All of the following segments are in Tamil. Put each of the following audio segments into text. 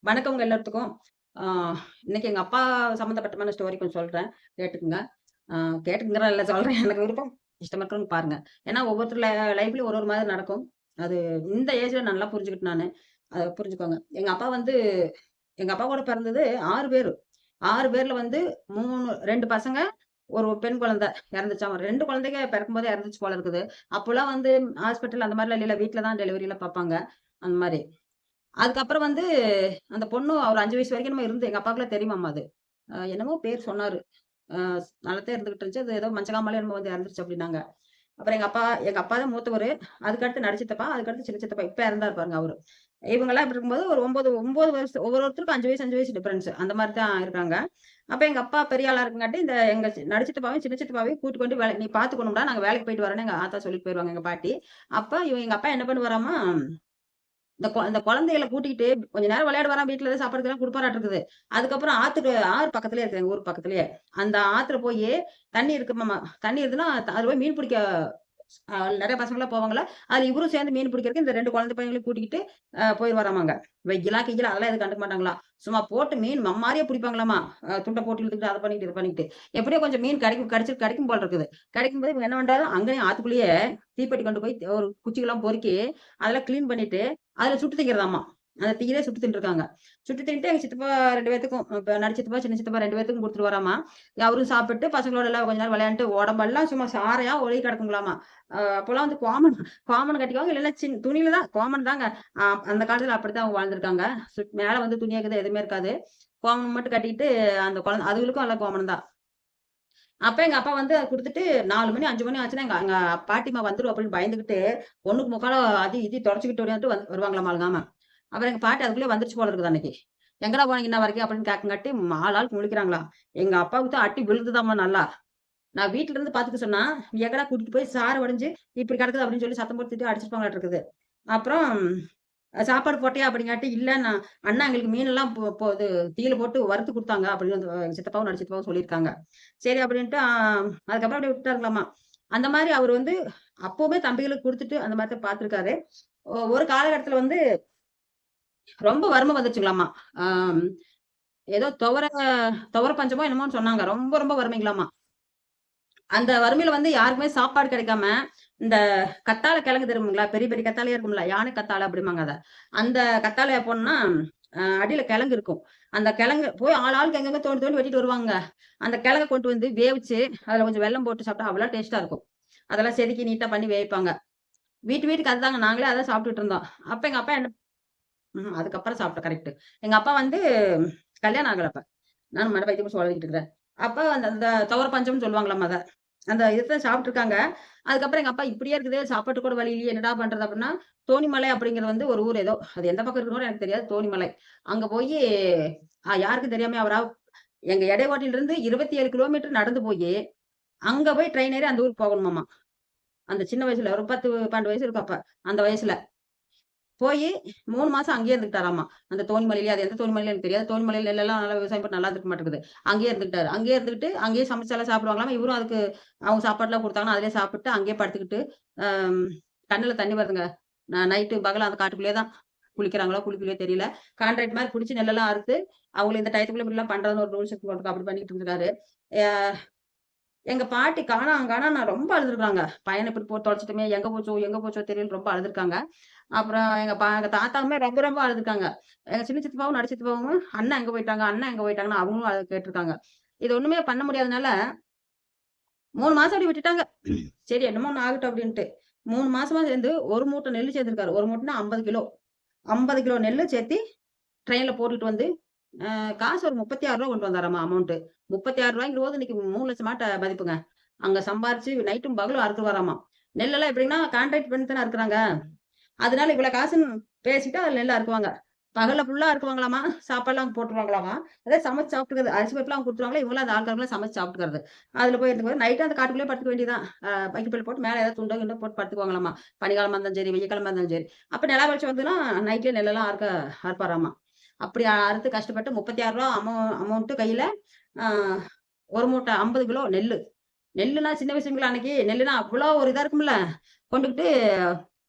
வணக்கம்ங்க எல்லாத்துக்கும். ஆ இன்னைக்கு எங்க அப்பா சம்மந்தப்பட்டமான ஸ்டோரி கொஞ்சம் சொல்றேன். கேட்டுக்குங்க. ஆ கேட்டுக்குங்கிறேன் இல்ல சொல்றேன். எனக்கு விருப்பம். இஷ்டமா இருக்கிறவங்க பாருங்க. ஏன்னா ஒவ்வொருத்தர் லைஃப்லயும் ஒரு ஒரு மாதிரி நடக்கும். அது இந்த ஏஜ்ல நல்லா புரிஞ்சுக்கிட்டு நானு. அத புரிஞ்சுக்கோங்க. எங்க அப்பா கூட பிறந்தது 6 பேரு. 6 பேர்ல வந்து 2 பசங்க, ஒரு பெண் குழந்தை இறந்துச்சாம். 2 குழந்தைங்க பிறக்கும்போதே இறந்துச்சு போல இருக்குது. அப்போலாம் வந்து ஹாஸ்பிட்டல் அந்த மாரிலாம் இல்லைல்ல. வீட்ல தான் டெலிவரிலாம் பார்ப்பாங்க. அந்த மாரி. அதுக்கப்புறம் வந்து அந்த பொண்ணு ஒரு 5 வயசு வரைக்கும் என்னமோ இருந்து எங்க அப்பாவுக்குலாம் தெரியுமாமா அது. என்னமோ பேர் சொன்னாரு. அ நல்லாத்தான் இருந்துகிட்டு இருந்துச்சு. அது ஏதோ மஞ்சக்காமாலையோ என்னமோ வந்து இறந்துருச்சு அப்டின்னாங்க. அப்புறம் எங்க அப்பா தான் மூத்தவரு. அதுக்கடுத்து நடுச்சித்தப்பா, அதுக்கடுத்து சின்ன சித்தப்பா. இப்ப இறந்தாரு பாருங்க அவரு. இவங்கலாம் இப்டி இருக்கும்போது ஒரு 9 வருஷம் ஒவ்வொருத்தருக்கும் 5 வயசு டிஃபரன்ஸ். அந்த மாரி தான் இருக்காங்க. அப்ப எங்க அப்பா பெரிய ஆளா இருக்கங்காட்டி, இந்த எங்க நடுச்சித்தப்பாவையும், சின்ன சித்தப்பாவையும் கூட்டிட்டு கொண்டு நீ பார்த்துக்கணும்டா, நாங்க வேலைக்கு போயிட்டு வரோன்னு எங்க ஆத்தா சொல்லிட்டு போயிருவாங்க எங்க பாட்டி. அப்ப எங்க அப்பா என்ன பண்ணுவாராமா, இந்த குழந்தைகள கூட்டிக்கிட்டு கொஞ்ச நேரம் விளையாடுவாராம் வீட்ல ஏதோ சாப்பாடுக்கெல்லாம் குடுப்பாராட்டுருக்குது. அதுக்கப்புறம் ஆறு பக்கத்திலேயே இருக்கு எங்க ஊர் பக்கத்திலேயே. அந்த ஆத்துல போயி தண்ணி இருக்குமாமா. தண்ணி இருந்துன்னா அதுல போய் மீன் பிடிக்க நெறைய பசங்கலாம் போவாங்கல்ல. அதுல இவரும் சேர்ந்து மீன் பிடிக்கிறதுக்கு இந்த 2 குழந்தை பையங்களையும் கூட்டிக்கிட்டு போயிருவாராமாங்க. கிய்யலாம் அதெல்லாம் எதுவும் கண்டுக்க மாட்டாங்களாம். சும்மா போட்டு மீன் மம்மாரியா பிடிப்பாங்களாமா. துண்ட போட்டு இழுத்துக்கிட்டு அத பண்ணிக்கிட்டு, இத பண்ணிக்கிட்டு. எப்படியோ கொஞ்சம் மீன் கிடைக்கும் போல இருக்குது. கிடைக்கும்போது இவங்க என்ன பண்றாரு, அங்கேயும் ஆத்துக்குள்ளேயே தீப்பெட்டி கொண்டு போய் ஒரு குச்சிக்கெல்லாம் பொறுக்கி, அதெல்லாம் கிளீன் பண்ணிட்டு, அதுல சுட்டு திங்கிறதாமா. அந்த தீயிலே சுட்டு தின்றுருக்காங்க. சுட்டு தின்னுட்டு எங்க சித்தப்பா 2 பேத்துக்கும் இப்ப நடு சித்தப்பா, சின்ன சித்தப்பா 2 பேத்துக்கும் குடுத்துட்டு வராமா. அவரும் சாப்பிட்டு பசங்களோட எல்லாம் கொஞ்ச நேரம் விளையாண்டுட்டு உடம்பெல்லாம் சும்மா சாரையா ஒழுகி கிடக்குங்களாமா. அப்போலாம் வந்து கோமணம் கட்டிக்குவாங்க. இல்லன்னா துணியில தான் கோமணம் தாங்க. அ அந்த காலத்துல அப்படித்தான் அவங்க வாழ்ந்துருக்காங்க. மேல வந்து துணியா இருக்குது எதுவுமே இருக்காது. கோமணம் மட்டும் கட்டிட்டு அந்த குழந்தை அதுகளுக்கும் எல்லாம் கோமணம் தான். அப்ப எங்க அப்பா வந்து அத குடுத்துட்டு 4 மணி, 5 மணி ஆச்சுன்னா, எங்க எங்க பாட்டிம்மா வந்துரும் அப்படின்னு பயந்துகிட்டு, ஒண்ணுக்கு முக்காலா அது இது தொடச்சுக்கிட்டு ஓடியாந்துட்டு வருவாங்களாம் அழுகாம. அப்புறம் எங்க பாட்டி அதுக்குள்ளயே வந்துருச்சு போல இருக்குது அன்னைக்கு. "எங்கடா போனீங்க இன்ன வரைக்கும்?" அப்படின்னு கேட்கங்காட்டி, ஆளாளுக்கு முழிக்கிறாங்களாம். எங்க அப்பாவுக்கு தான் அடி விழுந்துதாம்மா நல்லா. நான் வீட்ல இருந்து பாத்துக்க சொன்னா, "எங்கடா கூட்டிட்டு போய் சாறு வடிஞ்சு இப்படி கிடக்குது" அப்படின்னு சொல்லி சத்தம் போட்டு திட்டி அடிச்சிருப்பாங்களாட்டுருக்குது. அப்புறம் சாப்பாடு போட்டியா? அப்படிங்காட்டி, "இல்ல நான் அண்ணா எங்களுக்கு மீனெல்லாம் பொ பொ இது தீயில போட்டு வறுத்து குடுத்தாங்க" அப்படின்னு அந்த எங்க சித்தப்பாவும், நடுச்சித்தப்பாவும் சொல்லியிருக்காங்க. சரி அப்படின்ட்டு அதுக்கப்புறம் அப்படியே விட்டுட்டாங்களாமா. அந்த மாரி அவரு வந்து அப்பவுமே தம்பிகளுக்கு குடுத்துட்டு அந்த மாரி தான் பார்த்துருக்காரு. ஒரு காலகட்டத்தில வந்து ரொம்ப வறும வந்துருச்சுங்களாமா. ஆம் ஏதோ துவர பஞ்சமோ என்னமோன்னு சொன்னாங்க. ரொம்ப ரொம்ப வறுமைங்களாமா. அந்த வறுமையில வந்து யாருக்குமே சாப்பாடு கிடைக்காம, இந்த கத்தாழ கிழங்கு தெரியுங்களா? பெரிய பெரிய கத்தாழையா இருக்கும்ல. யானை கத்தாழை அப்படிம்பாங்க அத. அந்த கத்தாழைய போனோம்னா, அடியில கிழங்கு இருக்கும். அந்த கிழங்கு போய் ஆளாளுக்கு எங்கெங்க தோண்டி தோண்டி வெட்டிட்டு வருவாங்கங்க. அந்த கிழங்க கொண்டு வந்து வேவிச்சு, அதுல கொஞ்சம் வெல்லம் போட்டு சாப்பிட்டா அவ்வளோ டேஸ்ட்டா இருக்கும். அதெல்லாம் செதுக்கி நீட்டா பண்ணி வேவிப்பாங்க. வீட்டுக்கு அதுதாங்க. நாங்களே அதான் சாப்பிட்டுட்டு இருந்தோம். அப்ப எங்க அப்பா என்ன அதுக்கப்புறம் சாப்பிட்டோம் கரெக்ட்டு. எங்க அப்பா வந்து கல்யாணம் ஆகல அப்ப. நானும் மண்ட பைத்தியமா சுழலிக்கிட்டு இருக்கிறேன். அப்ப அந்த அந்த துவர பஞ்சம்ன்னு சொல்லுவாங்களாம் அத. அந்த இதத்தான் சாப்பிட்டுருக்காங்க. அதுக்கப்புறம் எங்க அப்பா இப்படியே இருக்குதே சாப்பாட்டுக்கு கூட வழி இல்லையே என்னடா பண்றது அப்படின்னா, தோணிமலை அப்படிங்கிறது வந்து ஒரு ஊர் ஏதோ. அது எந்த பக்கம் இருக்குன்னு கூட எனக்கு தெரியாது. தோணிமலை. அங்க போயி யாருக்கும் தெரியாம எங்க எடையோட்டிலிருந்து 27 கிலோமீட்டர் நடந்து போயி, அங்க போய் ட்ரெயின் ஏறி அந்த ஊருக்கு போகணுமாமா. அந்த சின்ன வயசுல ஒரு 10, 12 வயசு இருக்கும் அப்ப. அந்த வயசுல. போயி 3 மாசம் அங்கேயே இருந்துக்கிட்டாராமா. அந்த தோணிமலையிலேயே அது எந்த தோணிமலைன்னு எனக்கு தெரியாது. தோணிமலையில நெல்லெல்லாம் நல்லா விவசாயம் பண்ணி நல்லா இருந்திருக்க மாட்டேங்குது. அங்கேயே இருந்துக்கிட்டாரு. அங்கேயே இருந்துகிட்டு, அங்கேயே சமைச்செல்லாம் சாப்பிடுவாங்களாமா. இவரும் அதுக்கு அவங்க சாப்பாடுலாம் குடுத்தாங்கன்னா, அதிலேயே சாப்பிட்டு, அங்கேயே படுத்துக்கிட்டு, அம் கண்ணுல தண்ணி வருதுங்க. நைட்டு பகலா அந்த காட்டுக்குள்ளேயே தான் குளிக்கிறாங்களோ, குளிக்கலையோ தெரியல. கான்ட்ராக்ட் மாரி புடிச்சு நெல்லெல்லாம் அறுத்து, அவங்கள இந்த டயத்துக்குள்ள இப்படிலாம் பண்றதுன்னு ஒரு ரூல்ஸ் போட்டு அப்படி பண்ணிட்டு இருந்திருக்காரு. அ எங்க பாட்டி காணோம் நான் ரொம்ப அழுதுருக்காங்க. பையன இப்படி போட்டு தொலைச்சுட்டோமே, எங்க போச்சோ தெரியலன்னு ரொம்ப அழுதுருக்காங்க. அப்புறம் எங்க தாத்தாவுமே ரொம்ப ரொம்ப அழுதுருக்காங்க. எங்க சின்ன சித்தப்பாவும், நடு சித்தப்பாவும் அண்ணன் எங்க போயிட்டாங்க? அண்ணன் எங்க போயிட்டாங்கன்னு அவங்களும் கேட்டுருக்காங்க. இது ஒண்ணுமே பண்ண முடியாதனால 3 மாசம் அப்படி விட்டுட்டாங்க. சரி என்னமோ ஒண்ணு ஆகட்டும் அப்படின்ட்டு. 3 மாசமா சேர்ந்து 1 மூட்டை நெல்லு சேர்ந்திருக்காரு. 1 மூட்டைன்னா 50 கிலோ. 50 கிலோ நெல்லு சேர்த்தி ட்ரெயின்ல போட்டுட்டு வந்து, காசு ஒரு ரூ. 36 கொண்டு வந்தாராமா அமௌண்ட். ரூ. 36ங்கும்போது இன்னைக்கு 3,00,000 மதிப்புங்க. அங்க சம்பாரிச்சு நைட்டும் பகலும் அறுக்குவாராமா. நெல்லெல்லாம் எப்படின்னா கான்ட்ராக்ட் பண்ணி தானே அறுக்குறாங்க. அதனால இவ்வளோ காசுன்னு பேசிட்டு அதுல நெல்ல அறுக்குவாங்க. பகல்ல ஃபுல்லா அறுக்குவாங்களாமா. சாப்பாடுலாம் போட்டுருவாங்களாமா. அதான் சமைச்சு சாப்பிட்டுக்கிறது. அரிசி பருப்புலாம் அவங்க குடுத்துருவாங்களா, இவங்களும் அந்த ஆள்காரங்களும் சமைச்சு சாப்பிட்டுக்கிறது. அதுல போய் இருந்துக்கும்போது நைட்டு அந்த காட்டுக்குள்ளேயே படுத்துக்க வேண்டியது தான். வைக்கோல் போட்டு மேல ஏதாவது துண்டோ, கிண்டோ போட்டு படுத்துக்குவாங்களாமா. பனிக்காலமா இருந்தாலும் சரி, வெய்ய காலமா இருந்தாலும் சரி. அப்ப நிலா வெளிச்சம் வந்ததுன்னா, நைட்லயே நெல்லெல்லாம் அறுப்பாராமா. அப்படி அறுத்து கஷ்டப்பட்டு ரூ. 36 அமௌண்ட் கையில, ஆ 1 மூட்டை 50 கிலோ நெல்லு. நெல்லுனா சின்ன விஷயங்களா அன்னைக்கு? நெல்லுனா அவ்வளோ ஒரு இதா இருக்கும்ல. கொண்டுகிட்டு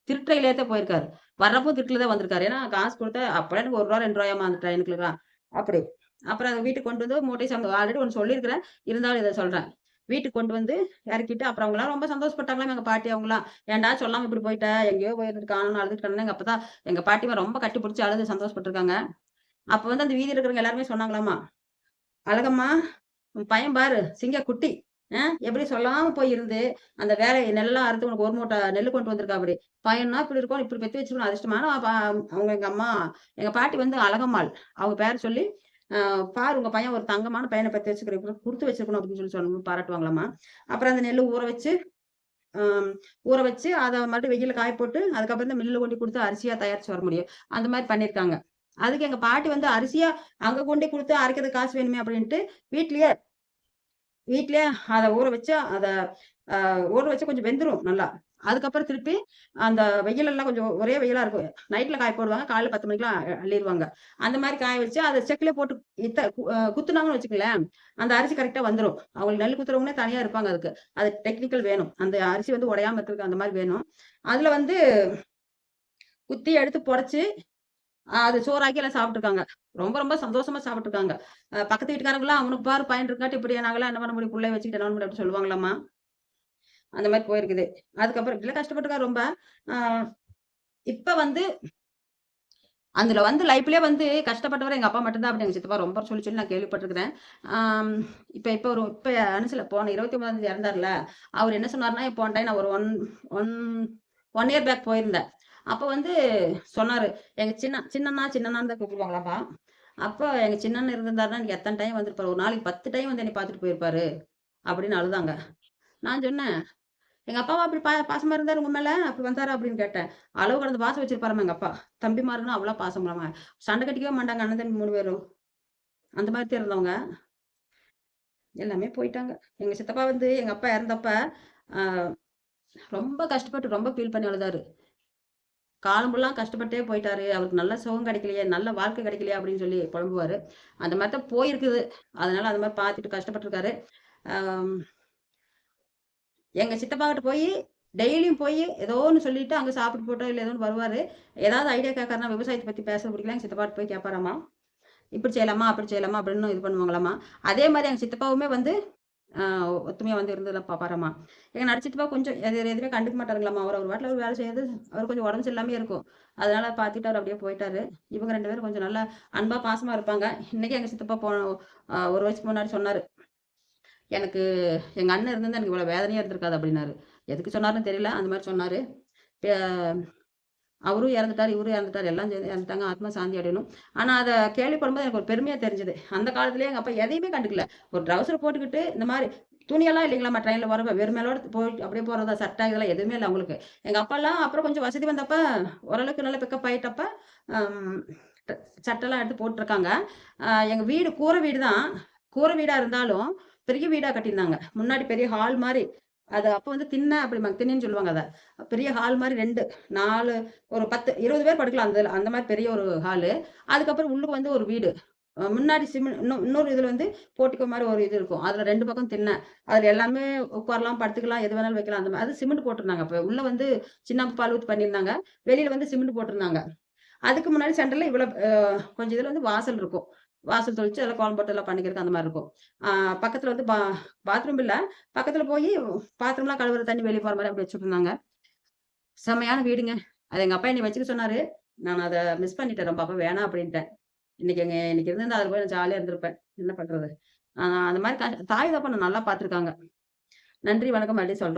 திருட்ரையில ஏத்த போயிருக்காரு. வர்றப்போ திருட்டுல தான் வந்திருக்காரு. ஏன்னா காசு குடுத்தா அப்பலாம் எனக்கு ரூ. 1 ரூ. 2 அந்த ட்ரெயினுக்குலாம். அப்படி. அப்புறம் அத வீட்டுக்கு கொண்டு வந்து மூட்டை ஆல்ரெடி ஒண்ணு சொல்லியிருக்கிறேன். இருந்தாலும் இத சொல்றேன். வீட்டுக்கு கொண்டு வந்து இறக்கிட்டு, அப்புறம் அவங்கலாம் ரொம்ப சந்தோஷப்பட்டாங்களாம் எங்க பாட்டி அவங்கலாம். "ஏன்டா சொல்லாம இப்படி போயிட்ட? எங்கேயோ போயிருந்துட்டு காணோம்னு அழுதுட்டு கிடந்தேன்." எங்க அப்பதான் எங்க பாட்டிமா ரொம்ப கட்டி புடிச்சு அழுது சந்தோஷப்பட்டுருக்காங்க. அப்ப வந்து அந்த வீதியில இருக்கிறவங்க எல்லாருமே சொன்னாங்களாமா, "அழகம்மா, உன் பையன் பாரு சிங்க குட்டி. எப்படி சொல்லாம போய் இருந்து, அந்த வேலை நெல்லெல்லாம் அறுத்து உனக்கு 1 மூட்டை நெல்லு கொண்டு வந்திருக்காப்படி. பையன்னா இப்படி இருக்கும், இப்படி பெத்து வச்சிருக்கணும் அதிர்ஷ்டமான அவங்க எங்க அம்மா எங்க பாட்டி வந்து அழகம்மாள். அவங்க பேர சொல்லி, பாரு உங்க பையன் ஒரு தங்கமான பையன பெத்து வச்சுருக்க இப்படி குடுத்து வச்சிருக்கணும் அப்படின்னு சொல்லி பாராட்டுவாங்களாம்மா. அப்புறம் அந்த நெல்லு ஊற வச்சு, அம் ஊற வச்சு அத மறுபடியும் வெயில்ல காய போட்டு, அதுக்கப்புறம் தான் மில்லுல கொண்டு குடுத்து அரிசியா தயாரிச்சு வர முடியும். அந்த மாரி பண்ணியிருக்காங்க. அதுக்கு எங்க பாட்டி வந்து அரிசியா அங்க கொண்டோய் குடுத்து அரைக்கிறதுக்கு காசு வேணுமே அப்படின்ட்டு, வீட்லயே வீட்லயே அத ஊற வச்சு, அத ஊற வச்சு கொஞ்சம் வெந்துரும் நல்லா. அதுக்கப்புறம் திருப்பி அந்த வெயிலெல்லாம் கொஞ்சம் ஒரே வெயிலா இருக்கும். நைட்ல காய போடுவாங்க. காலையில 10 மணிக்கெல்லாம் அள்ளிருவாங்க. அந்த மாரி காய வச்சு அத செக்குல போட்டு இத்த கு அ குத்துனாங்கன்னு வச்சுக்கங்களேன், அந்த அரிசி கரெக்ட்டா வந்துரும். அவங்களுக்கு நெல் குத்துறவங்களே தனியா இருப்பாங்க அதுக்கு. அது டெக்னிக்கல் வேணும். அந்த அரிசி வந்து உடையாம இருக்கிறதுக்கு அந்த மாரி வேணும். அதுல வந்து குத்தி எடுத்து பொடச்சு, அது சோறாக்கி எல்லாம் சாப்ட்டுருக்காங்க. ரொம்ப ரொம்ப சந்தோஷமா சாப்ட்டுருக்காங்க. பக்கத்து வீட்டுக்காரங்கலாம், "அவனுக்கு பாரு பையன் இருக்காட்டி இப்படியா நாங்கலாம் என்ன பண்ண முடியும்? புள்ளைய வச்சுக்கிட்டு என்ன பண்ண முடியும்?" அப்படி சொல்லுவாங்களாம்மா. அந்த மாரி போயிருக்குது. அதுக்கப்புறம் இப்படிலாம் கஷ்டப்பட்டுருக்காரு ரொம்ப. ஆ இப்ப வந்து அதுல வந்து லைஃப்லயே வந்து கஷ்டப்பட்டவரு எங்க அப்பா மட்டும் தான் அப்படின்னு எங்க சித்தப்பா ரொம்ப சொல்லி சொல்லி நான் கேள்விப்பட்டுருக்கிறேன். ஆம் இப்ப அனுசல போன 29ஆம் இறந்தார்ல, அவரு என்ன சொன்னாருன்னா, போன டைம் நான் ஒரு 1 1 இயர் பேக் போயிருந்தேன். அப்ப வந்து சொன்னாரு. எங்க சின்னண்ணான்னு தான் கூப்பிடுவாங்களாம்மா. அப்ப எங்க சின்னண்ணன் இருந்திருந்தாருன்னா, எனக்கு எத்தன டைம் வந்திருப்பாரு. ஒரு நாளைக்கு 10 டைம் வந்து என்னைய பார்த்துட்டு போயிருப்பாரு. அப்படின்னு அழுதாங்க. நான் சொன்னேன் எங்க அப்பாவா அப்படி பாசமா இருந்தாரு உங்க மேல? அப்படி வந்தாரா? அப்படின்னு கேட்டேன். அளவு கடந்த பாசம் வச்சிருப்பாராமா எங்க அப்பா. தம்பிமாருன்னா அவ்வளோ பாசங்களாமா. சண்டை கட்டிக்கவே மாட்டாங்க அண்ணன், தம்பி 3 பேரும். அந்த மாதிரி தான் இருந்தவங்க. எல்லாமே போயிட்டாங்க. எங்க சித்தப்பா வந்து எங்க அப்பா இறந்தப்ப, அ ரொம்ப கஷ்டப்பட்டு ரொம்ப ஃபீல் பண்ணி அழுதாரு. காலம் ஃபுல்லா கஷ்டப்பட்டே போயிட்டாரு. அவருக்கு நல்ல சுகம் கிடைக்கலையே, நல்ல வாழ்க்கை கிடைக்கலையே அப்படின்னு சொல்லி புலம்புவாரு. அந்த மாரி தான் போயிருக்குது. அதனால அந்த மாரி பார்த்துட்டு கஷ்டப்பட்டுருக்காரு. அம் எங்க சித்தப்பாகிட்ட டெய்லியும் ஏதோ ஒண்ணு சொல்லிட்டு அங்க சாப்பிட்டு போட்டோ, இல்ல ஏதோ ஒண்ணு வருவாரு. ஏதாவது ஐடியா கேட்கறாருன்னா, விவசாயத்த பத்தி பேச பிடிக்கல. எங்க சித்தப்பாட்ட போய் கேட்பாராமா. இப்படி செய்யலாமா? அப்படி செய்யலாமா? அப்படின்னு இது பண்ணுவாங்களாமா. அதே மாரி எங்க சித்தப்பாவுமே வந்து அ ஒத்துமையா வந்து இருந்ததெல்லாம் பாப்பாராமா. எங்க சித்தப்பா கொஞ்சம் எதுவுமே கண்டுக்க மாட்டாருங்களாமா. அவர் பாட்டுல அவரு வேலை செய்றது, அவருக்கு கொஞ்சம் உடம்பு சரியில்லாமயே இருக்கும். அதனால பார்த்துட்டு அவரு அப்படியே போயிட்டாரு. இவங்க 2 பேரும் கொஞ்சம் நல்லா அன்பா, பாசமா இருப்பாங்க. இன்னைக்கு எங்க சித்தப்பா 1 வருஷத்துக்கு முன்னாடி சொன்னாரு. எனக்கு எங்க அண்ணன் இருந்திருந்தா எனக்கு இவ்வளோ வேதனையா இருந்திருக்காது அப்டின்னாரு. எதுக்கு சொன்னாருன்னு தெரியல. அந்த மாரி சொன்னாரு. பே அவரும் இறந்துட்டாரு, இவரும் இறந்துட்டாரு. எல்லாம் சேர்ந்து இறந்துட்டாங்க. ஆத்மா சாந்தி அடையணும். ஆனா அத கேள்விப்படும்போது எனக்கு ஒரு பெருமையா தெரிஞ்சது. அந்த காலத்திலேயே எங்க அப்பா எதையுமே கண்டுக்கல. ஒரு ட்ரவுசர் போட்டுக்கிட்டு இந்த மாரி துணியெல்லாம் இல்லைங்களாம்மா ட்ரெயின்ல வரப்ப. வெறும் மேலோட போயிட்டு அப்படியே போறதா சட்டை இதெல்லாம் எதுவுமே இல்ல அவங்களுக்கு. எங்க அப்பாலாம் அப்புறம் கொஞ்சம் வசதி வந்தப்ப, ஓரளவுக்கு நல்லா பிக்கப் ஆயிட்டப்ப, அம் ட சட்டைலாம் எடுத்து போட்டுருக்காங்க. எங்க வீடு கூரை வீடு தான். கூரை வீடா இருந்தாலும், பெரிய வீடா கட்டியிருந்தாங்க. முன்னாடி பெரிய ஹால் மாரி. அது அப்ப வந்து திண்ண அப்படிம்பாங்க. திண்ணன்னு சொல்லுவாங்க அத. பெரிய ஹால் மாரி 2, 4 ஒரு 10, 20 பேர் படுக்கலாம் அந்த அந்த மாரி பெரிய ஒரு ஹாலு. அதுக்கப்புறம் உள்ளுக்கு வந்து ஒரு வீடு. முன்னாடி இன்னொரு இதுல வந்து போர்டிகோ மாரி ஒரு இது இருக்கும். அதுல 2 பக்கம் திண்ண. அதுல எல்லாமே உட்காரலாம், படுத்துக்கலாம், எது வேணாலும் வைக்கலாம். அந்த மாரி அது சிமெண்ட் போட்டிருந்தாங்க அப்ப. உள்ள வந்து சின்ன பால் ஊத்தி பண்ணியிருந்தாங்க. வெளியில வந்து சிமெண்ட் போட்டிருந்தாங்க. அதுக்கு முன்னாடி சென்டர்ல இவ்வளோ கொஞ்சம் இதுல வந்து வாசல் இருக்கும். வாசல் தெளிச்சு அதில கோலம் போட்டு எல்லாம் பண்ணிக்கிறதுக்கு அந்த மாரி இருக்கும். ஆ பக்கத்துல வந்து பாத்ரூம் இல்ல. பக்கத்துல பாத்ரூம்லாம் கழுவுற தண்ணி வெளிய போற மாரி அப்படி வச்சுட்டுருந்தாங்க. செம்மையான வீடுங்க. அது எங்க அப்பா என்னைய வச்சுக்க சொன்னாரு. நான் அத மிஸ் பண்ணிட்டேன் ரொம்ப. அப்ப வேணாம் அப்படின்ட்டேன். இன்னைக்கு இருந்திருந்தா அதுல போய் நான் ஜாலியா இருந்திருப்பேன். என்ன பண்றது? அந்த மாரி தாய் தகப்பன நல்லா பார்த்துருக்காங்க. நன்றி, வணக்கம் மறுபடியும் சொல்றோம்.